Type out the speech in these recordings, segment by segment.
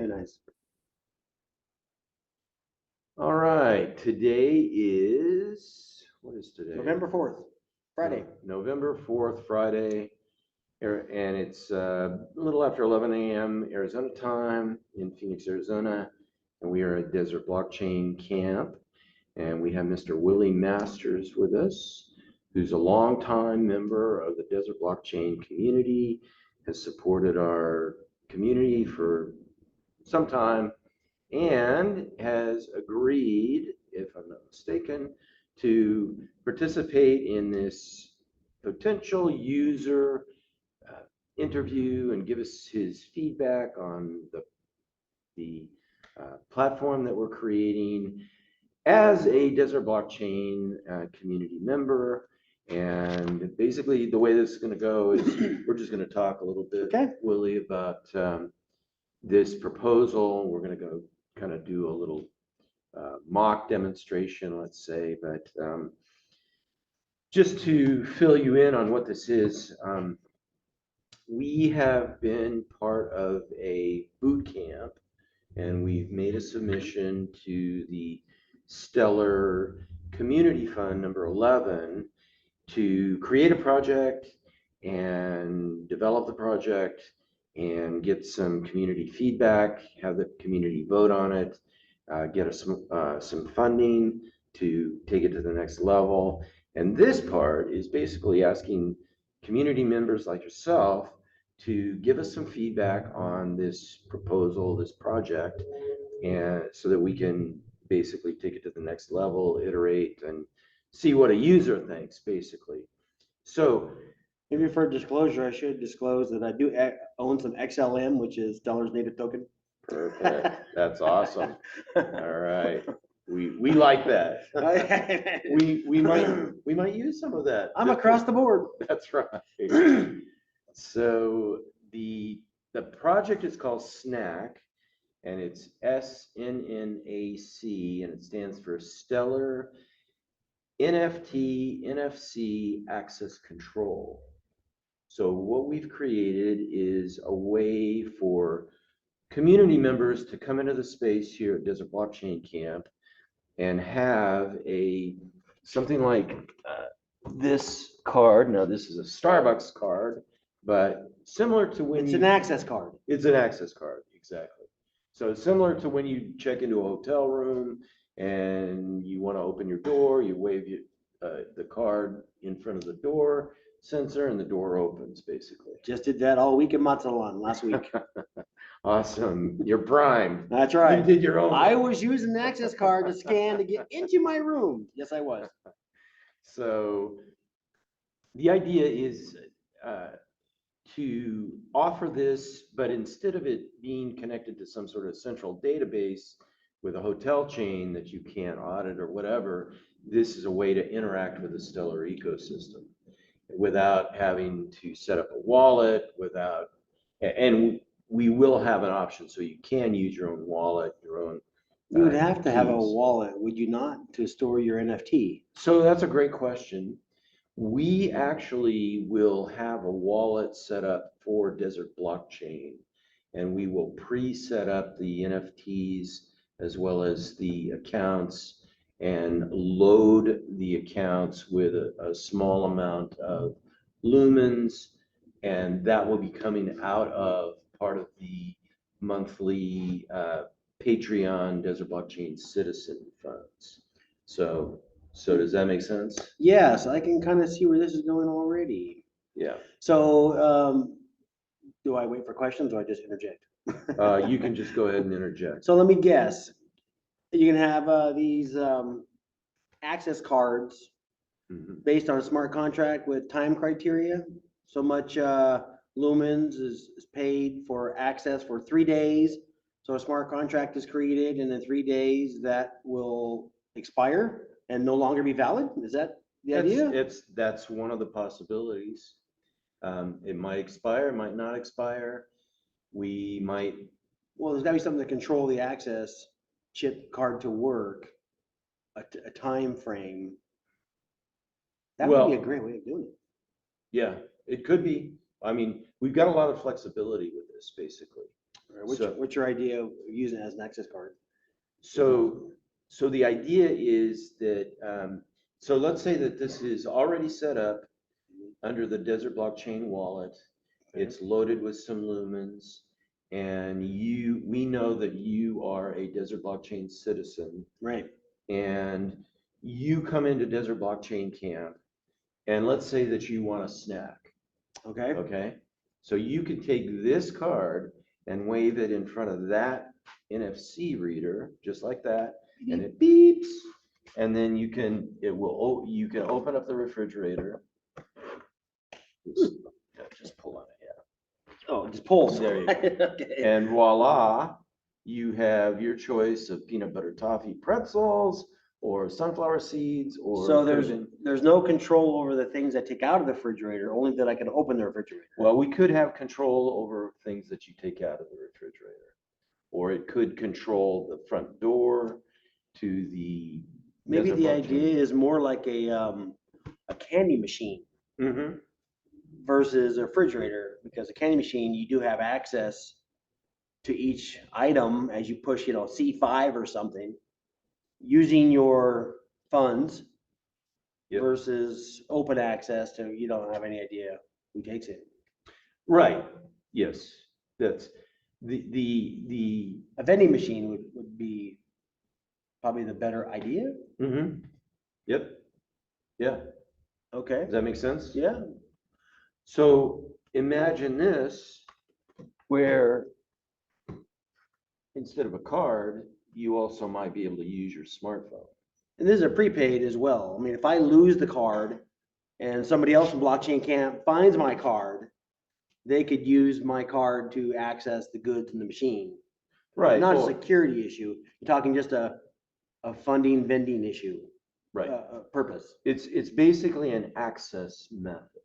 nice. All right, today is, what is today? November 4th, Friday. November 4th, Friday, and it's a little after 11 a.m. Arizona time in Phoenix, Arizona, and we are at Desert Blockchain Camp, and we have Mr. Willie Masters with us, who's a longtime member of the Desert Blockchain community, has supported our community for some time, and has agreed, if I'm not mistaken, to participate in this potential user interview and give us his feedback on the platform that we're creating as a Desert Blockchain community member. And basically the way this is going to go is we're just going to talk a little bit, Willie, about this proposal. We're going to go kind of do a little mock demonstration, let's say, but just to fill you in on what this is, we have been part of a boot camp, and we've made a submission to the Stellar Community Fund number 11 to create a project and develop the project and get some community feedback, have the community vote on it, get us some funding to take it to the next level. And this part is basically asking community members like yourself to give us some feedback on this proposal, this project, and so that we can basically take it to the next level, iterate, and see what a user thinks, basically. So maybe for disclosure, I should disclose that I do own some XLM, which is Stellar's native token. Perfect. That's awesome. All right. We like that. we might use some of that. I'm across the board. That's right. So the project is called SNNAC, and it's SNNAC, and it stands for Stellar NFT NFC Access Control. So what we've created is a way for community members to come into the space here at Desert Blockchain Camp and have something like this card. Now this is a Starbucks card, but similar to when it's an access card. It's an access card, exactly. So similar to when you check into a hotel room and you want to open your door, you wave the card in front of the door sensor and the door opens, basically. Just did that all week in Mazatlan last week. Awesome. You're primed. That's right. You did your own. I was using the access card to scan to get into my room. Yes, I was. So the idea is to offer this, but instead of it being connected to some sort of central database with a hotel chain that you can't audit or whatever, this is a way to interact with the Stellar ecosystem without having to set up a wallet, and we will have an option so you can use your own wallet, your own. You would have to have a wallet, would you not, to store your NFT? So that's a great question. We actually will have a wallet set up for Desert Blockchain, and we will pre-set up the NFTs as well as the accounts and load the accounts with a small amount of lumens, and that will be coming out of part of the monthly Patreon Desert Blockchain Citizen funds. So does that make sense? Yes, I can kind of see where this is going already. Yeah. So do I wait for questions or I just interject? You can just go ahead and interject. So let me guess. You can have these access cards based on a smart contract with time criteria. So much lumens is paid for access for 3 days. So a smart contract is created, and in 3 days that will expire and no longer be valid. Is that the idea? That's one of the possibilities. It might expire, might not expire. We might. Well, there's got to be something to control the access chip card to work, a time frame. That would be a great way of doing it. Yeah, it could be. I mean, we've got a lot of flexibility with this, basically. What's your idea of using it as an access card? So the idea is that, so let's say that this is already set up under the Desert Blockchain wallet. Okay. It's loaded with some lumens, and we know that you are a Desert Blockchain citizen, Right. and you come into Desert Blockchain Camp, and let's say that you want a snack. Okay. Okay. So you could take this card and wave it in front of that NFC reader, just like that, and it beeps, and then you can open up the refrigerator. Just pull on it, yeah. Oh, it just pulls. There you go. Okay. And voila, you have your choice of peanut butter toffee pretzels or sunflower seeds, or So there's no control over the things that take out of the refrigerator, only that I can open the refrigerator. well, we could have control over things that you take out of the refrigerator, or it could control the front door to the. Maybe the idea is more like a candy machine versus a refrigerator, because a candy machine, you do have access to each item as you push, C5 or something, using your funds. Yep. Versus open access to, you don't have any idea who takes it. Right, yes, that's the. A vending machine would be probably the better idea. Yep, yeah, Okay. does that make sense? Yeah. So imagine this, where instead of a card, you also might be able to use your smartphone. And this is a prepaid as well. I mean, if I lose the card and somebody else in Blockchain Camp finds my card, they could use my card to access the goods in the machine. Right. Not a security issue. You're talking just a funding vending issue. Right. Purpose. It's basically an access method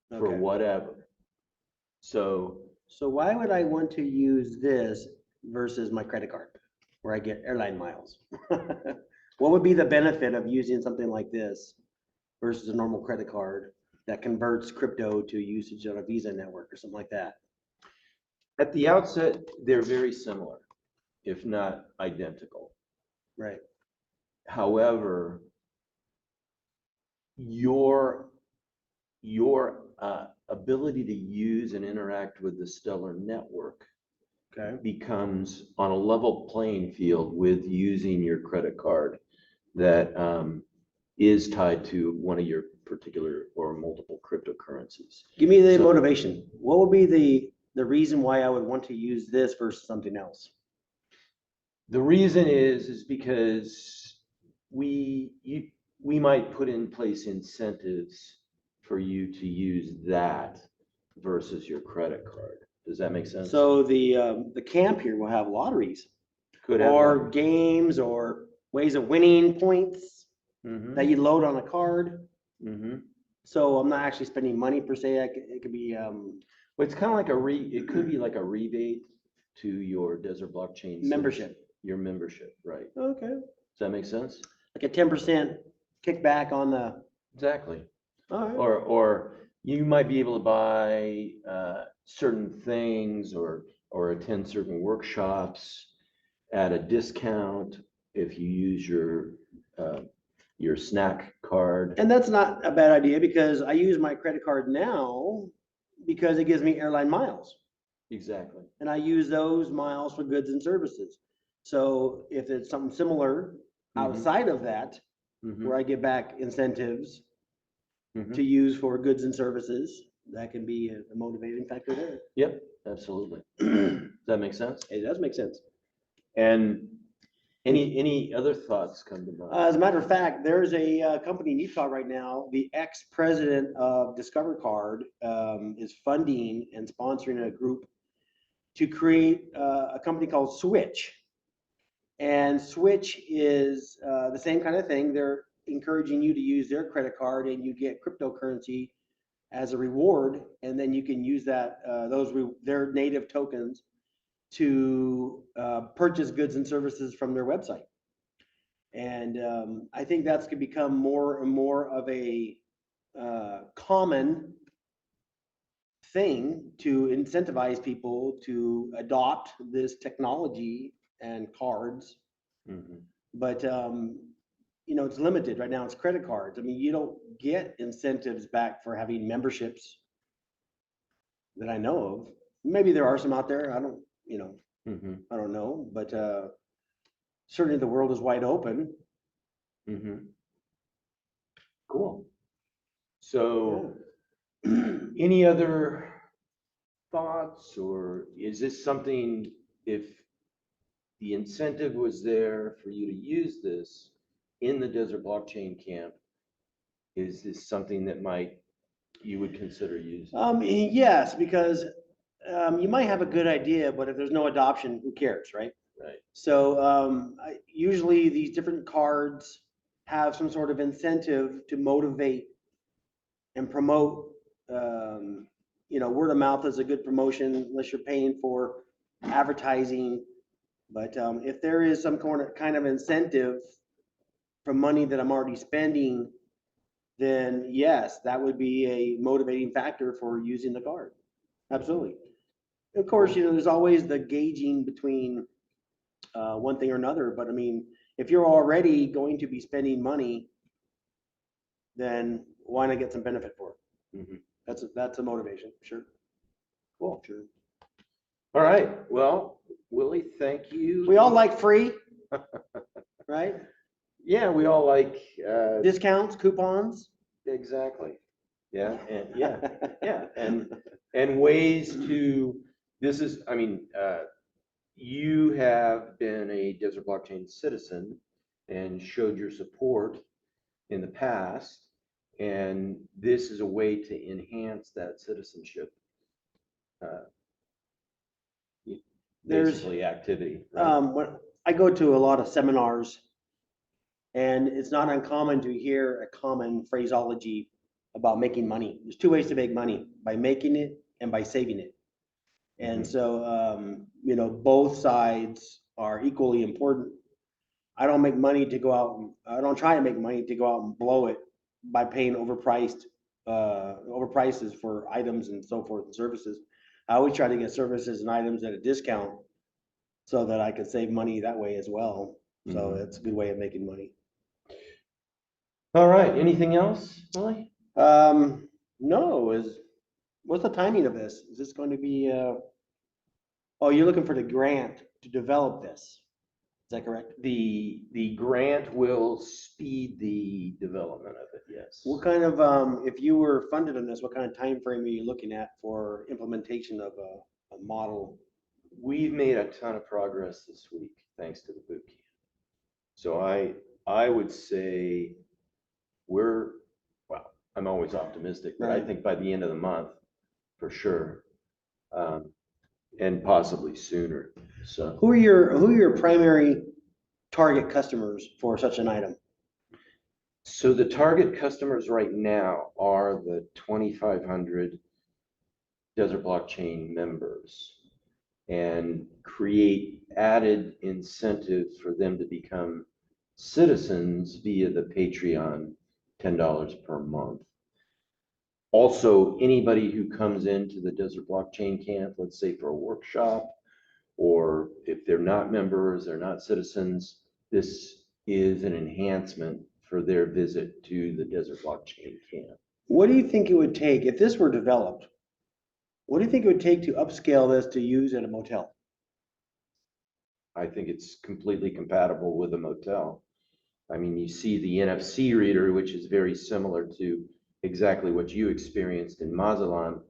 for Okay. whatever. So why would I want to use this versus my credit card where I get airline miles? What would be the benefit of using something like this versus a normal credit card that converts crypto to usage on a Visa network or something like that? at the outset, they're very similar, if not identical. Right. However, your ability to use and interact with the Stellar network becomes on a level playing field with using your credit card that is tied to one of your particular or multiple cryptocurrencies. Give me the motivation. What would be the reason why I would want to use this versus something else? The reason is because we might put in place incentives for you to use that versus your credit card. Does that make sense? So the camp here will have lotteries, Could have or games, or ways of winning points that you load on a card. So I'm not actually spending money per se. It could be. Well, it's kind of like it could be like a rebate to your Desert Blockchain Membership. Your membership, right? Okay. Does that make sense? Like a 10% kickback on the. Exactly. All right. Or you might be able to buy certain things or attend certain workshops at a discount if you use your SNNAC card. And that's not a bad idea, because I use my credit card now because it gives me airline miles. Exactly. And I use those miles for goods and services. So if it's something similar outside of that, where I get back incentives to use for goods and services, that can be a motivating factor there. Yep, absolutely. Does that make sense? It does make sense. And any other thoughts come to mind? As a matter of fact, there's a company in Utah right now. The ex-president of Discover Card is funding and sponsoring a group to create a company called Switch. And Switch is the same kind of thing. They're encouraging you to use their credit card, and you get cryptocurrency as a reward, and then you can use that their native tokens to purchase goods and services from their website. And I think that's going to become more and more of a common thing to incentivize people to adopt this technology and cards. Mhm. But, it's limited. Right now it's credit cards. I mean, you don't get incentives back for having memberships that I know of. Maybe there are some out there. I don't, Mhm. I don't know, but, certainly the world is wide open. Mhm. Cool. So, any other thoughts, or is this something, if the incentive was there for you to use this in the Desert Blockchain Camp, is this something that you would consider using? Yes, because, you might have a good idea, but if there's no adoption, who cares, right? Right. So, usually these different cards have some sort of incentive to motivate and promote. Word of mouth is a good promotion unless you're paying for advertising. But, if there is some kind of incentive from money that I'm already spending, then yes, that would be a motivating factor for using the card. Absolutely. Of course, there's always the gauging between, one thing or another, but I mean, if you're already going to be spending money, then why not get some benefit for it? Mhm. That's a motivation, sure. Cool. Sure. All right. Well, Willie, thank you. We all like free, right? Yeah, we all like, Discounts, coupons. exactly. Yeah, and yeah, and ways to, you have been a Desert Blockchain citizen and showed your support in the past, and this is a way to enhance that citizenship, uh, There's, basically activity, right? when I go to a lot of seminars, and it's not uncommon to hear a common phraseology about making money. There's two ways to make money: by making it and by saving it. And Mhm. so, both sides are equally important. I don't make money to go out and, I don't try to make money to go out and blow it by paying overprices for items and so forth and services. I always try to get services and items at a discount so that I can save money that way as well. So Mhm. it's a good way of making money. All right, anything else, Willie? No, what's the timing of this? Is this going to be, oh, you're looking for the grant to develop this? Is that correct? The grant will speed the development of it, yes. What kind of, if you were funded on this, what kind of time frame are you looking at for implementation of a model? We've made a ton of progress this week, thanks to the boot camp. So I would say well, I'm always optimistic, but I Right. think by the end of the month, for sure, and possibly sooner. So Who are your primary target customers for such an item? so the target customers right now are the 2,500 Desert Blockchain members, and create added incentives for them to become citizens via the Patreon, $10 per month. Also, anybody who comes into the Desert Blockchain Camp, let's say for a workshop, or if they're not members, they're not citizens, this is an enhancement for their visit to the Desert Blockchain Camp. What do you think it would take if this were developed? What do you think it would take to upscale this to use at a motel? I think it's completely compatible with a motel. I mean, you see the NFC reader, which is very similar to exactly what you experienced in Mazatlan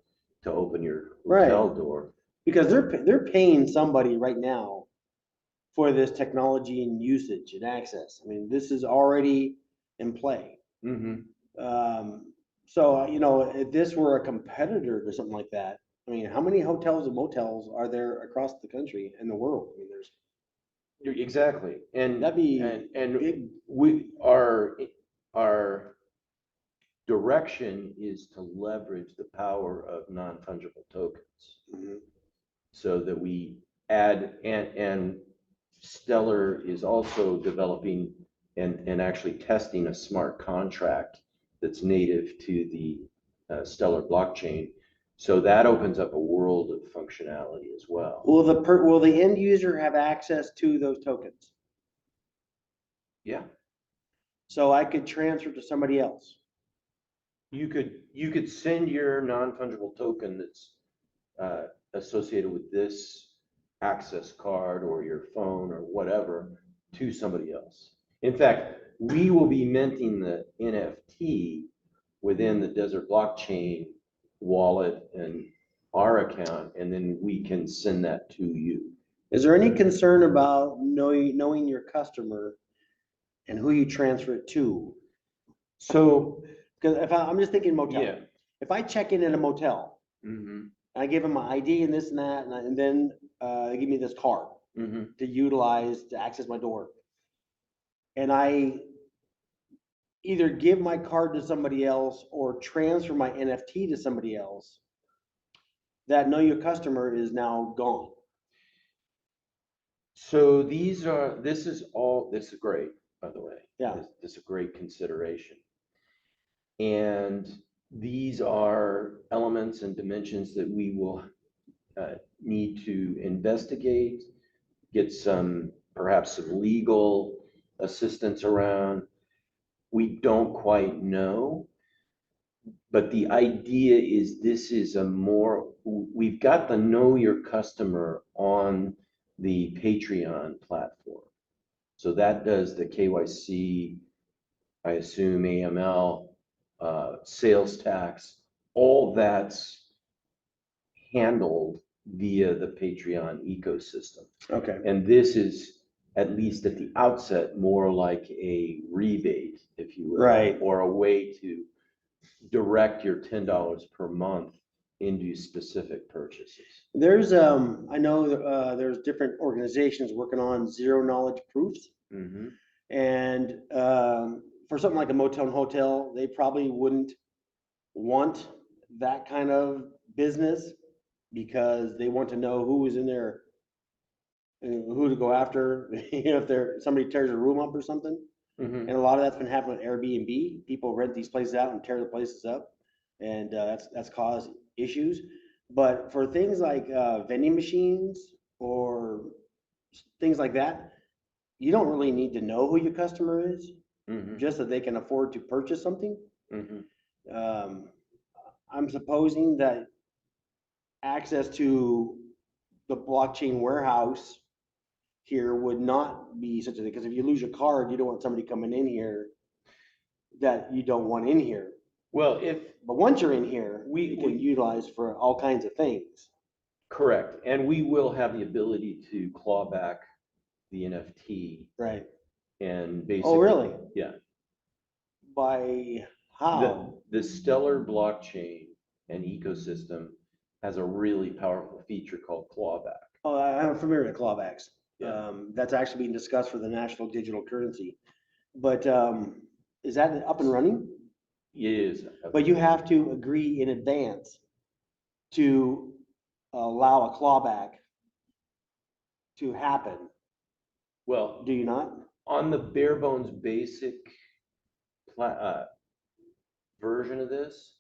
to open your hotel door. Because they're paying somebody right now for this technology and usage and access. I mean, this is already in play. Mm-hmm. So, if this were a competitor to something like that, I mean, how many hotels and motels are there across the country and the world? I mean, there's Exactly. And that'd be and big. our direction is to leverage the power of non-fungible tokens, Mhm. so that we add, and Stellar is also developing and actually testing a smart contract that's native to the Stellar blockchain, So that opens up a world of functionality as well. Will the end user have access to those tokens? Yeah, So I could transfer to somebody else. you could send your non-fungible token that's associated with this access card or your phone or whatever to somebody else. In fact, we will be minting the NFT within the Desert blockchain wallet and our account, and then we can send that to you. Is there any concern about knowing your customer and who you transfer it to? So, Because I'm just thinking motel. yeah. If I check in at a motel, Mm-hmm. I give them my ID and this and that, and then they give me this card Mm-hmm. to utilize to access my door. And I either give my card to somebody else or transfer my NFT to somebody else. That know your customer is now gone. So this is great, by the way. Yeah. This is a great consideration. And these are elements and dimensions that we will need to investigate, get perhaps some legal assistance around. We don't quite know, but the idea is we've got the know your customer on the Patreon platform. So that does the KYC, I assume AML, sales tax, all that's handled via the Patreon ecosystem. Okay. And this is, at least at the outset, more like a rebate, if you will. Right. Or a way to direct your $10 per month into specific purchases. There's I know there's different organizations working on zero knowledge proofs. Mm-hmm. And for something like a motel and hotel, they probably wouldn't want that kind of business because they want to know who is in there and who to go after. If somebody tears a room up or something. Mm-hmm. And a lot of that's been happening with Airbnb. People rent these places out and tear the places up, and that's caused issues. But for things like vending machines or things like that, you don't really need to know who your customer is, Mm-hmm. just that they can afford to purchase something. Mm-hmm. I'm supposing that access to the blockchain warehouse here would not be such a thing, because if you lose your card, you don't want somebody coming in here that you don't want in here. Well, But once you're in here, we can utilize for all kinds of things. correct, and we will have the ability to claw back the NFT Right. and basically. Oh, really? Yeah. By how? The Stellar blockchain and ecosystem has a really powerful feature called clawback. Oh, I'm familiar with clawbacks. Yeah. That's actually being discussed for the national digital currency. But is that up and running? It is. But you have to agree in advance to allow a clawback to happen. Well, Do you not? on the bare bones basic version of this,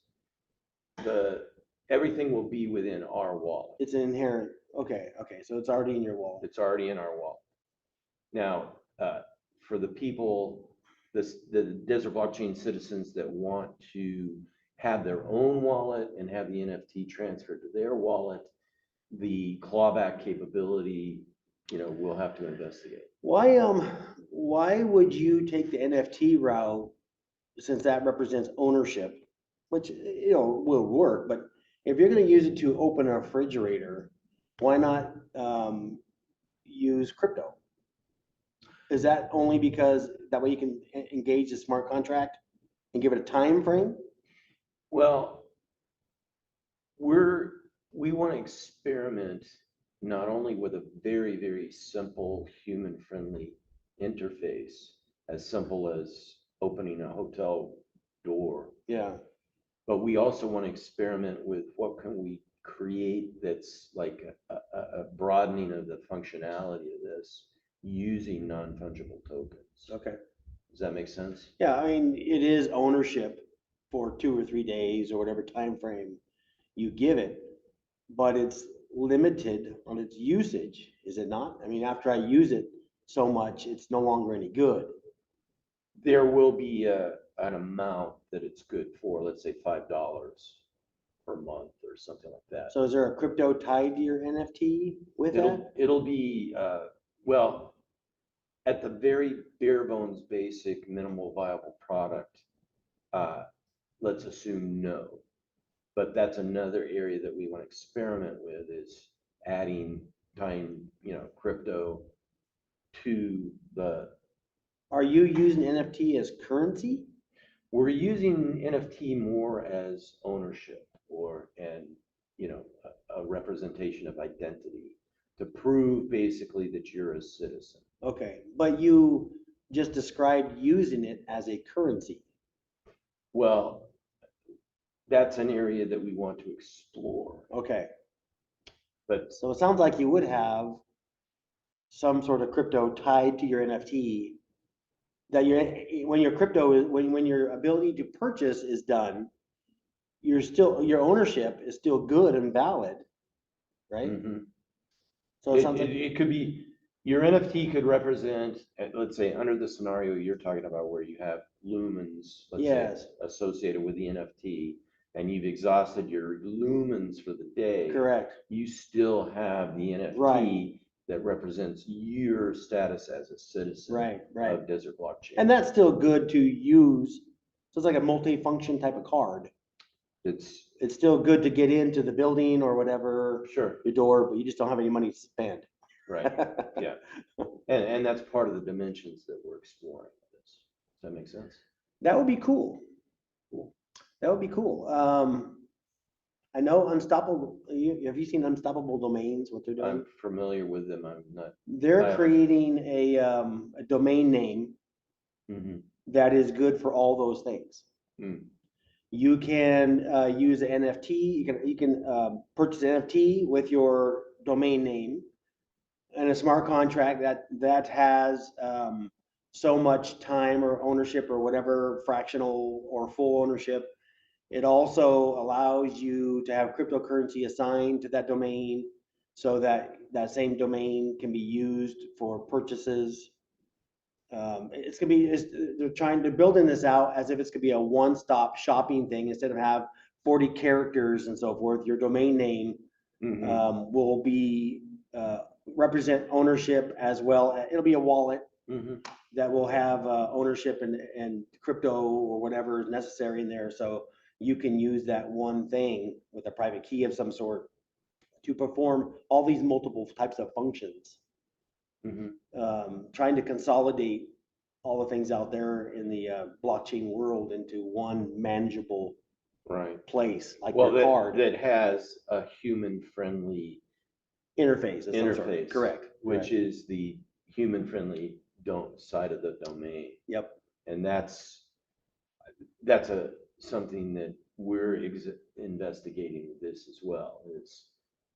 everything will be within our wallet. It's an inherent. Okay. So it's already in your wallet. It's already in our wallet. Now, for the people, the Desert blockchain citizens that want to have their own wallet and have the NFT transferred to their wallet, the clawback capability, we'll have to investigate. Why would you take the NFT route, since that represents ownership, which will work, but if you're going to use it to open a refrigerator, why not use crypto? Is that only because that way you can engage the smart contract and give it a time frame? Well, we want to experiment not only with a very, very simple human-friendly interface, as simple as opening a hotel door. Yeah. But we also want to experiment with what can we create that's like a broadening of the functionality of this using non-fungible tokens. Okay. Does that make sense? Yeah, I mean, it is ownership for 2 or 3 days or whatever time frame you give it, but it's limited on its usage, is it not? I mean, after I use it so much, it's no longer any good. There will be an amount that it's good for, let's say $5 per month or something like that. So is there a crypto tied to your NFT with that? It'll be, well, at the very bare bones, basic, minimal viable product, let's assume no. But that's another area that we want to experiment with, is tying, crypto to the. Are you using NFT as currency? We're using NFT more as ownership a representation of identity to prove basically that you're a citizen. Okay, but you just described using it as a currency. Well, that's an area that we want to explore. Okay. But So it sounds like you would have some sort of crypto tied to your NFT, that when your crypto is, when your ability to purchase is done, your ownership is still good and valid, right? mhm. So it sounds like, It could be, your NFT could represent, let's say, under the scenario you're talking about where you have lumens, let's yes, say, associated with the NFT, and you've exhausted your lumens for the day. correct. You still have the NFT Right. that represents your status as a citizen Right, right. of Desert Blockchain. And that's still good to use. So it's like a multi-function type of card. It's It's still good to get into the building or whatever, sure, your door, but you just don't have any money to spend. right, yeah. And that's part of the dimensions that we're exploring with this. Does that make sense? That would be cool. Cool. That would be cool. I know Unstoppable, have you seen Unstoppable Domains, what they're doing? I'm familiar with them. I'm not. They're creating a domain name Mhm. that is good for all those things. Mm. You can use an NFT. You can purchase an NFT with your domain name and a smart contract that has so much time or ownership or whatever, fractional or full ownership. It also allows you to have cryptocurrency assigned to that domain, so that that same domain can be used for purchases. They're building this out as if it's gonna be a one-stop shopping thing, instead of have 40 characters and so forth. Your domain name Mhm. will be represent ownership as well. It'll be a wallet Mhm. that will have ownership and crypto or whatever is necessary in there. So you can use that one thing with a private key of some sort to perform all these multiple types of functions. Mhm. Trying to consolidate all the things out there in the blockchain world into one manageable Right. place, like Well, your card that has a human-friendly interface of some sort. interface, Correct. which is the human-friendly side of the domain. Yep. And that's something that we're investigating with this as well. It's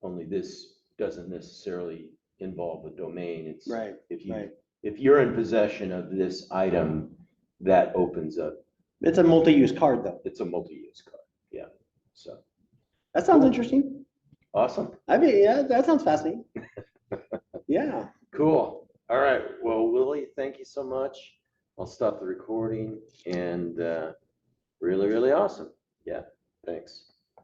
only this doesn't necessarily involve a domain. It's Right. if you're in possession of this item, that opens up. It's a multi-use card though. It's a multi-use card. Yeah. So That sounds cool. Interesting. Awesome. I mean, yeah, that sounds fascinating. Yeah. Cool. All right. Well, Willie, thank you so much. I'll stop the recording, and really, really awesome. Yeah. Thanks.